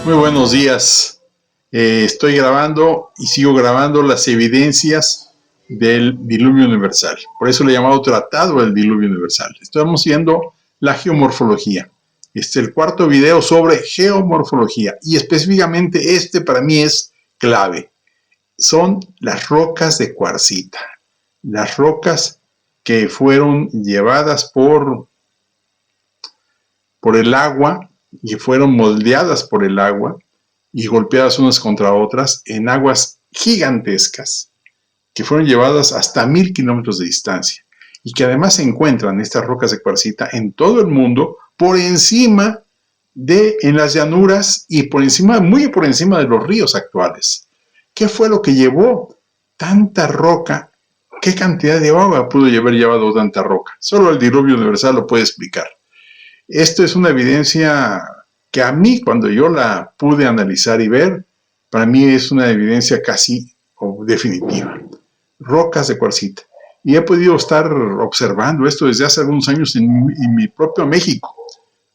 Muy buenos días. Estoy grabando y sigo grabando las evidencias del diluvio universal. Por eso le he llamado Tratado del Diluvio Universal. Estamos viendo la geomorfología. Este es el cuarto video sobre geomorfología y específicamente este para mí es clave. Son las rocas de cuarcita. Las rocas que fueron llevadas por el agua y fueron moldeadas por el agua y golpeadas unas contra otras en aguas gigantescas que fueron llevadas hasta 1000 kilómetros de distancia y que además se encuentran estas rocas de cuarcita en todo el mundo por encima en las llanuras y muy por encima de los ríos actuales. ¿Qué fue lo que llevó tanta roca? ¿Qué cantidad de agua pudo haber llevado tanta roca? Solo el diluvio universal lo puede explicar. Esto es una evidencia que a mí, cuando yo la pude analizar y ver, para mí es una evidencia casi definitiva. Rocas de cuarcita. Y he podido estar observando esto desde hace algunos años en mi propio México,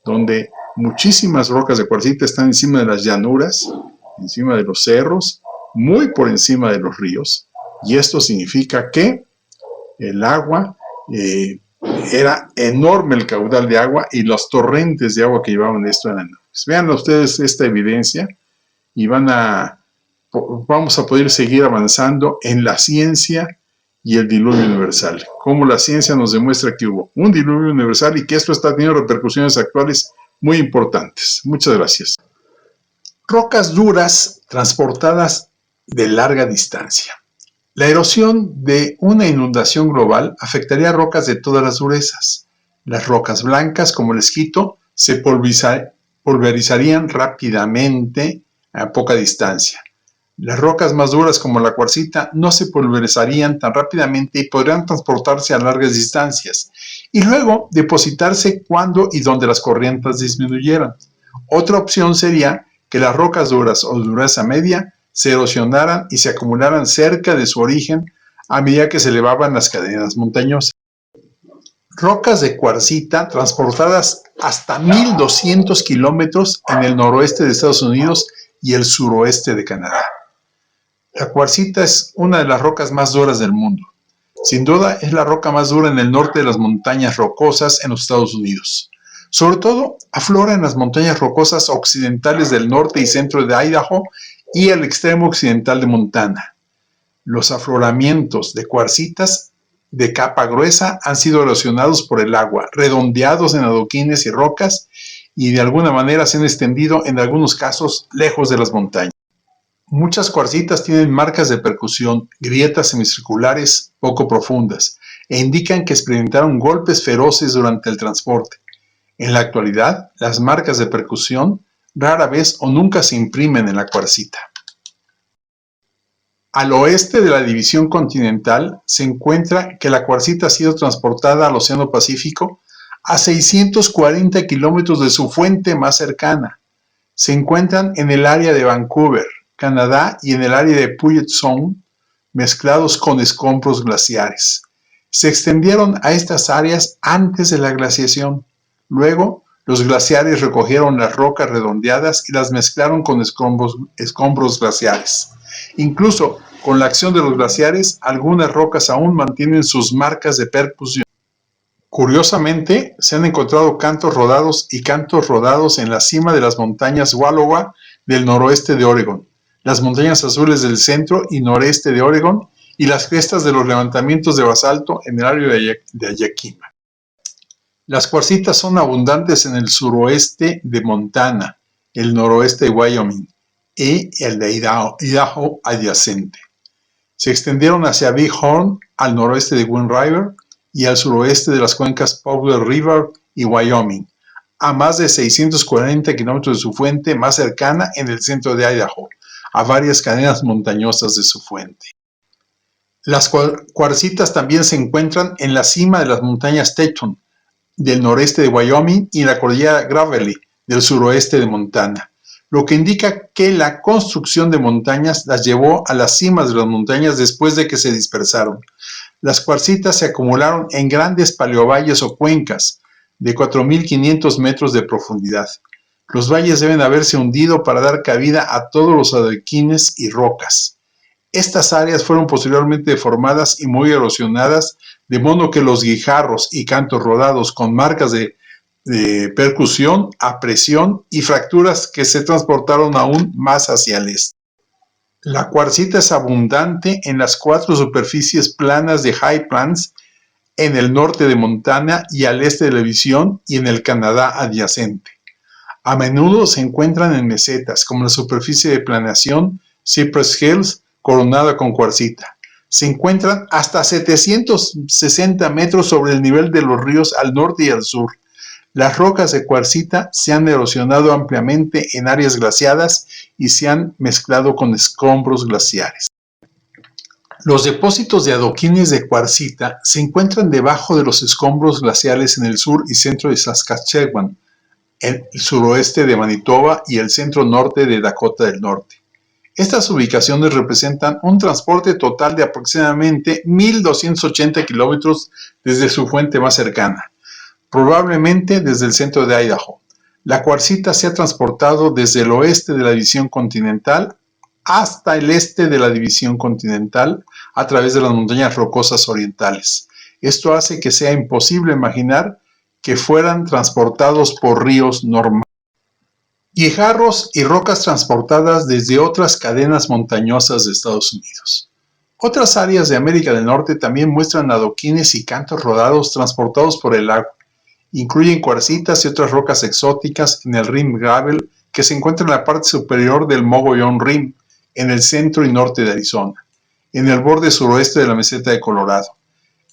donde muchísimas rocas de cuarcita están encima de las llanuras, encima de los cerros, muy por encima de los ríos. Y esto significa que el agua era enorme, el caudal de agua y los torrentes de agua que llevaban esto eran enormes. Vean ustedes esta evidencia y vamos a poder seguir avanzando en la ciencia y el diluvio universal. Cómo la ciencia nos demuestra que hubo un diluvio universal y que esto está teniendo repercusiones actuales muy importantes. Muchas gracias. Rocas duras transportadas de larga distancia. La erosión de una inundación global afectaría a rocas de todas las durezas. Las rocas blancas, como el esquito, se pulverizarían rápidamente a poca distancia. Las rocas más duras, como la cuarcita, no se pulverizarían tan rápidamente y podrían transportarse a largas distancias y luego depositarse cuando y donde las corrientes disminuyeran. Otra opción sería que las rocas duras o dureza media se erosionaran y se acumularan cerca de su origen a medida que se elevaban las cadenas montañosas. Rocas de cuarcita transportadas hasta 1200 kilómetros en el noroeste de Estados Unidos y el suroeste de Canadá. La cuarcita es una de las rocas más duras del mundo. Sin duda es la roca más dura en el norte de las montañas rocosas en los Estados Unidos. Sobre todo aflora en las montañas rocosas occidentales del norte y centro de Idaho y el extremo occidental de Montana. Los afloramientos de cuarcitas de capa gruesa han sido erosionados por el agua, redondeados en adoquines y rocas, y de alguna manera se han extendido en algunos casos lejos de las montañas. Muchas cuarcitas tienen marcas de percusión, grietas semicirculares poco profundas, e indican que experimentaron golpes feroces durante el transporte. En la actualidad, las marcas de percusión rara vez o nunca se imprimen en la cuarcita. Al oeste de la división continental se encuentra que la cuarcita ha sido transportada al Océano Pacífico a 640 kilómetros de su fuente más cercana. Se encuentran en el área de Vancouver, Canadá, y en el área de Puget Sound, mezclados con escombros glaciares. Se extendieron a estas áreas antes de la glaciación. Luego, los glaciares recogieron las rocas redondeadas y las mezclaron con escombros glaciares. Incluso con la acción de los glaciares, algunas rocas aún mantienen sus marcas de percusión. Curiosamente, se han encontrado cantos rodados en la cima de las montañas Wallowa del noroeste de Oregón, las montañas azules del centro y noreste de Oregón y las crestas de los levantamientos de basalto en el área de Yakima. Las cuarcitas son abundantes en el suroeste de Montana, el noroeste de Wyoming y el de Idaho adyacente. Se extendieron hacia Big Horn, al noroeste de Wind River y al suroeste de las cuencas Powder River y Wyoming, a más de 640 kilómetros de su fuente más cercana en el centro de Idaho, a varias cadenas montañosas de su fuente. Las cuarcitas también se encuentran en la cima de las montañas Teton, del noreste de Wyoming, y la cordillera Gravelly, del suroeste de Montana, lo que indica que la construcción de montañas las llevó a las cimas de las montañas después de que se dispersaron. Las cuarcitas se acumularon en grandes paleovalles o cuencas de 4.500 metros de profundidad. Los valles deben haberse hundido para dar cabida a todos los adoquines y rocas. Estas áreas fueron posteriormente deformadas y muy erosionadas, de modo que los guijarros y cantos rodados con marcas de percusión a presión y fracturas que se transportaron aún más hacia el este. La cuarcita es abundante en las 4 superficies planas de High Plains, en el norte de Montana y al este de la división y en el Canadá adyacente. A menudo se encuentran en mesetas, como la superficie de planeación Cypress Hills, coronada con cuarcita. Se encuentran hasta 760 metros sobre el nivel de los ríos al norte y al sur. Las rocas de cuarcita se han erosionado ampliamente en áreas glaciadas y se han mezclado con escombros glaciares. Los depósitos de adoquines de cuarcita se encuentran debajo de los escombros glaciales en el sur y centro de Saskatchewan, el suroeste de Manitoba y el centro norte de Dakota del Norte. Estas ubicaciones representan un transporte total de aproximadamente 1.280 kilómetros desde su fuente más cercana, probablemente desde el centro de Idaho. La cuarcita se ha transportado desde el oeste de la división continental hasta el este de la división continental a través de las montañas rocosas orientales. Esto hace que sea imposible imaginar que fueran transportados por ríos normales. Guijarros y rocas transportadas desde otras cadenas montañosas de Estados Unidos. Otras áreas de América del Norte también muestran adoquines y cantos rodados transportados por el agua. Incluyen cuarcitas y otras rocas exóticas en el Rim Gravel, que se encuentra en la parte superior del Mogollon Rim, en el centro y norte de Arizona, en el borde suroeste de la meseta de Colorado.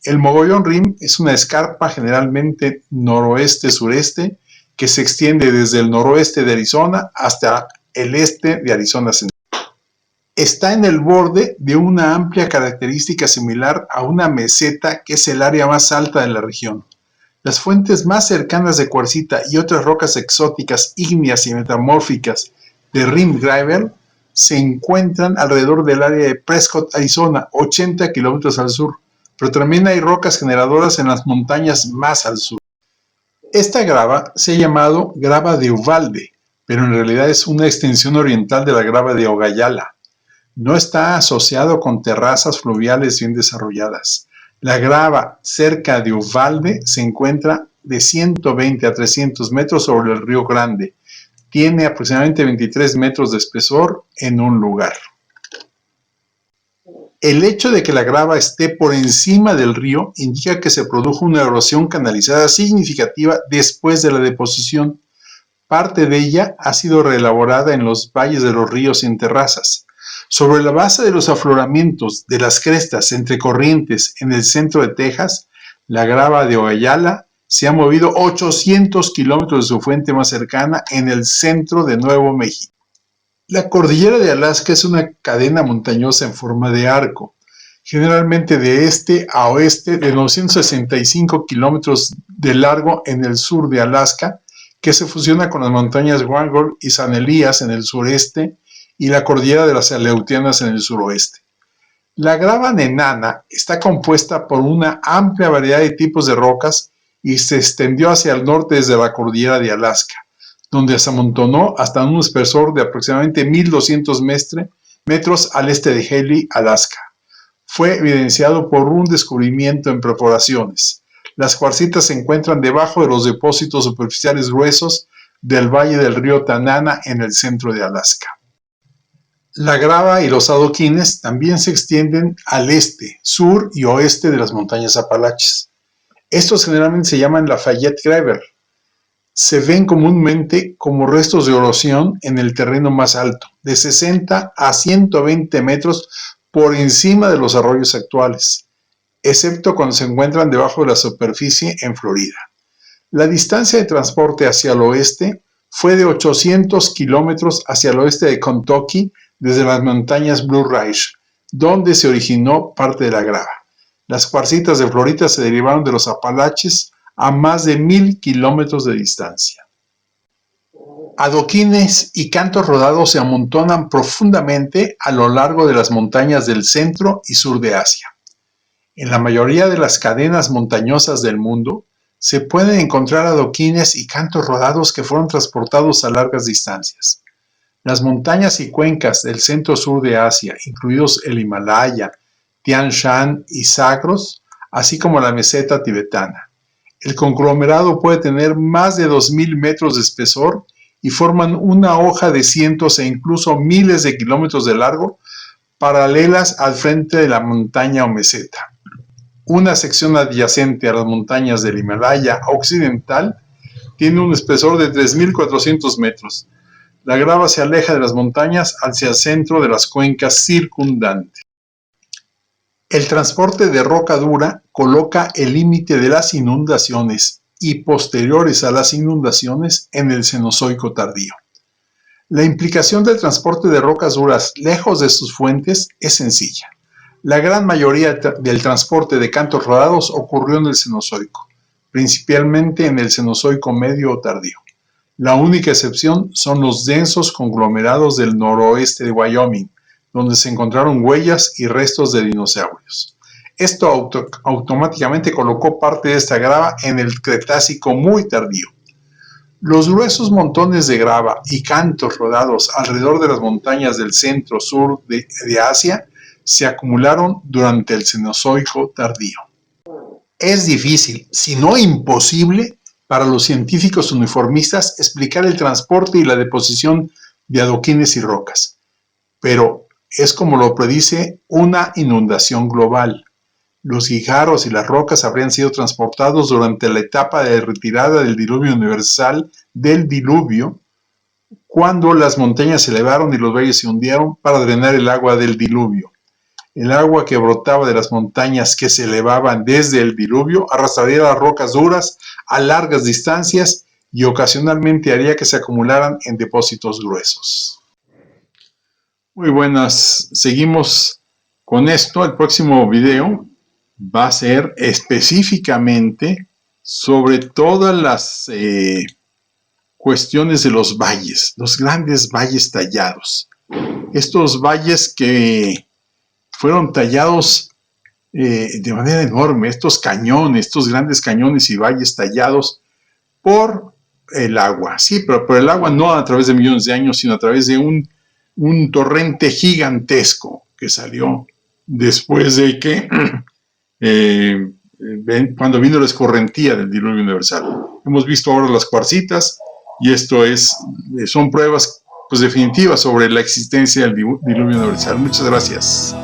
El Mogollon Rim es una escarpa generalmente noroeste-sureste que se extiende desde el noroeste de Arizona hasta el este de Arizona Central. Está en el borde de una amplia característica similar a una meseta que es el área más alta de la región. Las fuentes más cercanas de cuarcita y otras rocas exóticas, ígneas y metamórficas de Rim Gravel se encuentran alrededor del área de Prescott, Arizona, 80 kilómetros al sur, pero también hay rocas generadoras en las montañas más al sur. Esta grava se ha llamado grava de Uvalde, pero en realidad es una extensión oriental de la grava de Ogallala. No está asociado con terrazas fluviales bien desarrolladas. La grava cerca de Uvalde se encuentra de 120 a 300 metros sobre el Río Grande. Tiene aproximadamente 23 metros de espesor en un lugar. El hecho de que la grava esté por encima del río indica que se produjo una erosión canalizada significativa después de la deposición. Parte de ella ha sido reelaborada en los valles de los ríos en terrazas. Sobre la base de los afloramientos de las crestas entre corrientes en el centro de Texas, la grava de Ogallala se ha movido 800 kilómetros de su fuente más cercana en el centro de Nuevo México. La cordillera de Alaska es una cadena montañosa en forma de arco, generalmente de este a oeste, de 965 kilómetros de largo en el sur de Alaska, que se fusiona con las montañas Wrangell y San Elías en el sureste y la cordillera de las Aleutianas en el suroeste. La grava enana está compuesta por una amplia variedad de tipos de rocas y se extendió hacia el norte desde la cordillera de Alaska, donde se amontonó hasta un espesor de aproximadamente 1.200 metros al este de Haley, Alaska. Fue evidenciado por un descubrimiento en perforaciones. Las cuarcitas se encuentran debajo de los depósitos superficiales gruesos del valle del río Tanana en el centro de Alaska. La grava y los adoquines también se extienden al este, sur y oeste de las montañas Apalaches. Estos generalmente se llaman Lafayette Gravel. Se ven comúnmente como restos de erosión en el terreno más alto, de 60 a 120 metros por encima de los arroyos actuales, excepto cuando se encuentran debajo de la superficie en Florida. La distancia de transporte hacia el oeste fue de 800 kilómetros hacia el oeste de Kentucky desde las montañas Blue Ridge, donde se originó parte de la grava. Las cuarcitas de Florida se derivaron de los Apalaches a más de 1.000 kilómetros de distancia. Adoquines y cantos rodados se amontonan profundamente a lo largo de las montañas del centro y sur de Asia. En la mayoría de las cadenas montañosas del mundo, se pueden encontrar adoquines y cantos rodados que fueron transportados a largas distancias. Las montañas y cuencas del centro-sur de Asia, incluidos el Himalaya, Tian Shan y Zagros, así como la meseta tibetana. El conglomerado puede tener más de 2.000 metros de espesor y forman una hoja de cientos e incluso miles de kilómetros de largo, paralelas al frente de la montaña o meseta. Una sección adyacente a las montañas del Himalaya occidental tiene un espesor de 3.400 metros. La grava se aleja de las montañas hacia el centro de las cuencas circundantes. El transporte de roca dura coloca el límite de las inundaciones y posteriores a las inundaciones en el Cenozoico tardío. La implicación del transporte de rocas duras lejos de sus fuentes es sencilla. La gran mayoría del transporte de cantos rodados ocurrió en el Cenozoico, principalmente en el Cenozoico medio o tardío. La única excepción son los densos conglomerados del noroeste de Wyoming, donde se encontraron huellas y restos de dinosaurios. Esto automáticamente colocó parte de esta grava en el Cretácico muy tardío. Los gruesos montones de grava y cantos rodados alrededor de las montañas del centro-sur de Asia se acumularon durante el Cenozoico tardío. Es difícil, si no imposible, para los científicos uniformistas explicar el transporte y la deposición de adoquines y rocas, pero es como lo predice una inundación global. Los guijarros y las rocas habrían sido transportados durante la etapa de retirada del diluvio universal del diluvio, cuando las montañas se elevaron y los valles se hundieron para drenar el agua del diluvio. El agua que brotaba de las montañas que se elevaban desde el diluvio arrastraría las rocas duras a largas distancias y ocasionalmente haría que se acumularan en depósitos gruesos. Muy buenas, seguimos con esto. El próximo video va a ser específicamente sobre todas las cuestiones de los valles, los grandes valles tallados. Estos valles que fueron tallados de manera enorme, estos cañones, estos grandes cañones y valles tallados por el agua. Sí, pero por el agua no a través de millones de años, sino a través de un torrente gigantesco que salió después de que cuando vino la escorrentía del diluvio universal. Hemos visto ahora las cuarcitas y esto son pruebas pues definitivas sobre la existencia del diluvio universal. Muchas gracias.